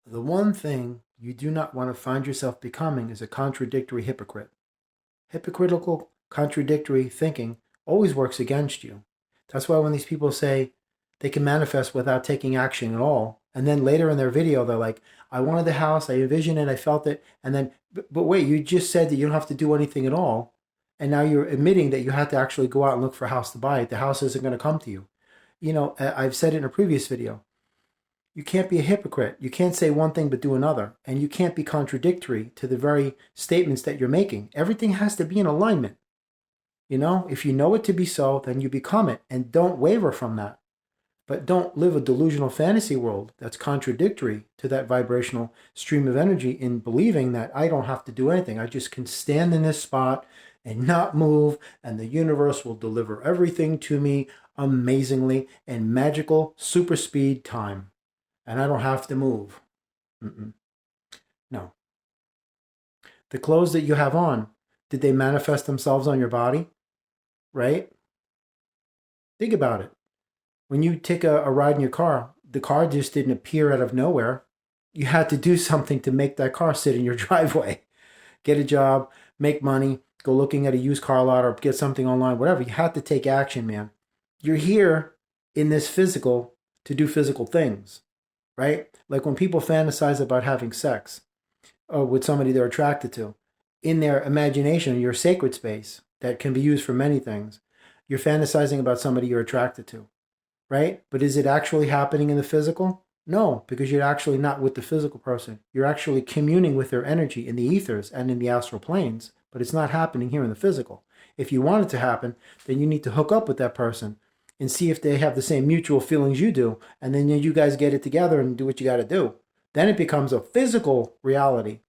The one thing you do not want to find yourself becoming is a contradictory hypocrite. Hypocritical, contradictory thinking always works against you. That's why when these people say they can manifest without taking action at all, and then later in their video, they're like, I wanted the house, I envisioned it, I felt it, and then, but wait, you just said that you don't have to do anything at all, and now you're admitting that you had to actually go out and look for a house to buy it. The house isn't going to come to you. I've said it in a previous video. You can't be a hypocrite. You can't say one thing but do another. And you can't be contradictory to the very statements that you're making. Everything has to be in alignment. If you know it to be so, then you become it and don't waver from that. But don't live a delusional fantasy world that's contradictory to that vibrational stream of energy in believing that I don't have to do anything. I just can stand in this spot and not move, and the universe will deliver everything to me amazingly in magical super speed time and I don't have to move. Mm-mm. No. The clothes that you have on, did they manifest themselves on your body? Right? Think about it. When you take a ride in your car, the car just didn't appear out of nowhere. You had to do something to make that car sit in your driveway. Get a job, make money, go looking at a used car lot or get something online, whatever. You had to take action, man. You're here in this physical to do physical things, right? Like when people fantasize about having sex with somebody they're attracted to, in their imagination, your sacred space that can be used for many things, you're fantasizing about somebody you're attracted to, right? But is it actually happening in the physical? No, because you're actually not with the physical person. You're actually communing with their energy in the ethers and in the astral planes, but it's not happening here in the physical. If you want it to happen, then you need to hook up with that person and see if they have the same mutual feelings you do, and then you guys get it together and do what you got to do. Then it becomes a physical reality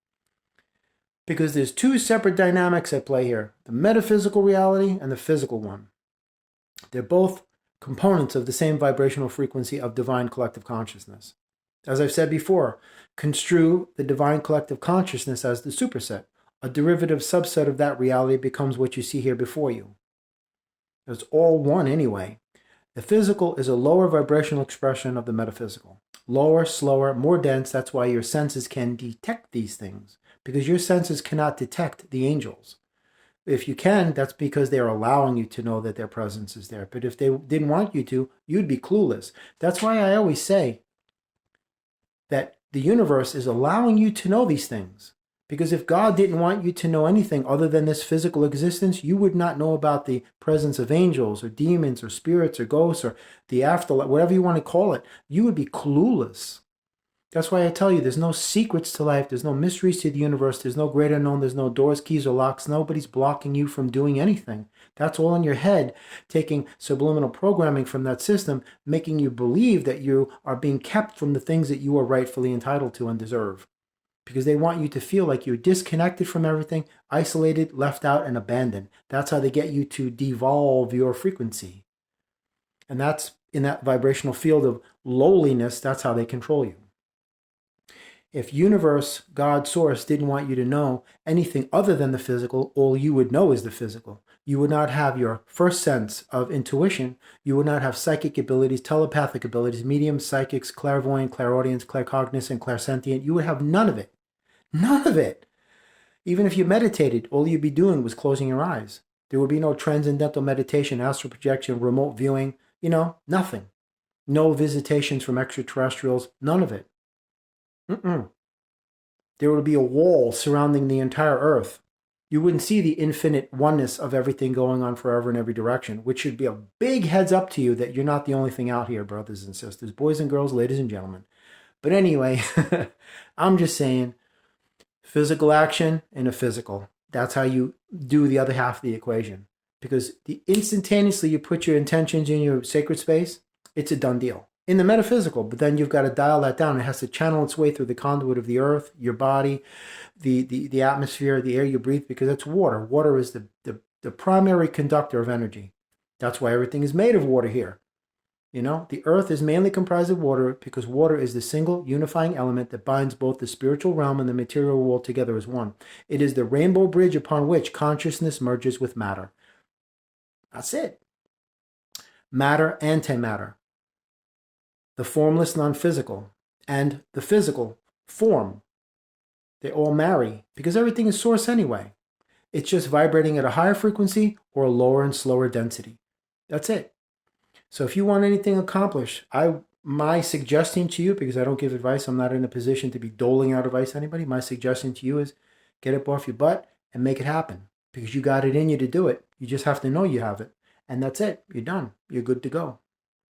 because there's two separate dynamics at play here, the metaphysical reality and the physical one. They're both components of the same vibrational frequency of divine collective consciousness. As I've said before, construe the divine collective consciousness as the superset. A derivative subset of that reality becomes what you see here before you. It's all one anyway. The physical is a lower vibrational expression of the metaphysical. Lower, slower, more dense. That's why your senses can detect these things, because your senses cannot detect the angels. If you can, that's because they're allowing you to know that their presence is there. But if they didn't want you to, you'd be clueless. That's why I always say that the universe is allowing you to know these things. Because if God didn't want you to know anything other than this physical existence, you would not know about the presence of angels or demons or spirits or ghosts or the afterlife, whatever you want to call it. You would be clueless. That's why I tell you, there's no secrets to life. There's no mysteries to the universe. There's no great unknown. There's no doors, keys, or locks. Nobody's blocking you from doing anything. That's all in your head, taking subliminal programming from that system, making you believe that you are being kept from the things that you are rightfully entitled to and deserve. Because they want you to feel like you're disconnected from everything, isolated, left out, and abandoned. That's how they get you to devolve your frequency. And that's in that vibrational field of lowliness, that's how they control you. If universe, God, source didn't want you to know anything other than the physical, all you would know is the physical. You would not have your first sense of intuition. You would not have psychic abilities, telepathic abilities, mediums, psychics, clairvoyant, clairaudience, claircognizant, clairsentient. You would have none of it. None of it. Even if you meditated, all you'd be doing was closing your eyes. There would be no transcendental meditation, astral projection, remote viewing, nothing. No visitations from extraterrestrials, none of it. Mm-mm. There would be a wall surrounding the entire earth. You wouldn't see the infinite oneness of everything going on forever in every direction, which should be a big heads up to you that you're not the only thing out here, brothers and sisters, boys and girls, ladies and gentlemen. But anyway, I'm just saying, physical action and a physical. That's how you do the other half of the equation. Because instantaneously you put your intentions in your sacred space, it's a done deal. In the metaphysical, but then you've got to dial that down. It has to channel its way through the conduit of the earth, your body, the atmosphere, the air you breathe, because it's water. Water is the primary conductor of energy. That's why everything is made of water here. The earth is mainly comprised of water because water is the single unifying element that binds both the spiritual realm and the material world together as one. It is the rainbow bridge upon which consciousness merges with matter. That's it. Matter, antimatter. The formless non-physical, and the physical, form. They all marry because everything is source anyway. It's just vibrating at a higher frequency or a lower and slower density. That's it. So if you want anything accomplished, my suggestion to you, because I don't give advice, I'm not in a position to be doling out advice to anybody. My suggestion to you is get up off your butt and make it happen, because you got it in you to do it. You just have to know you have it. And that's it. You're done. You're good to go.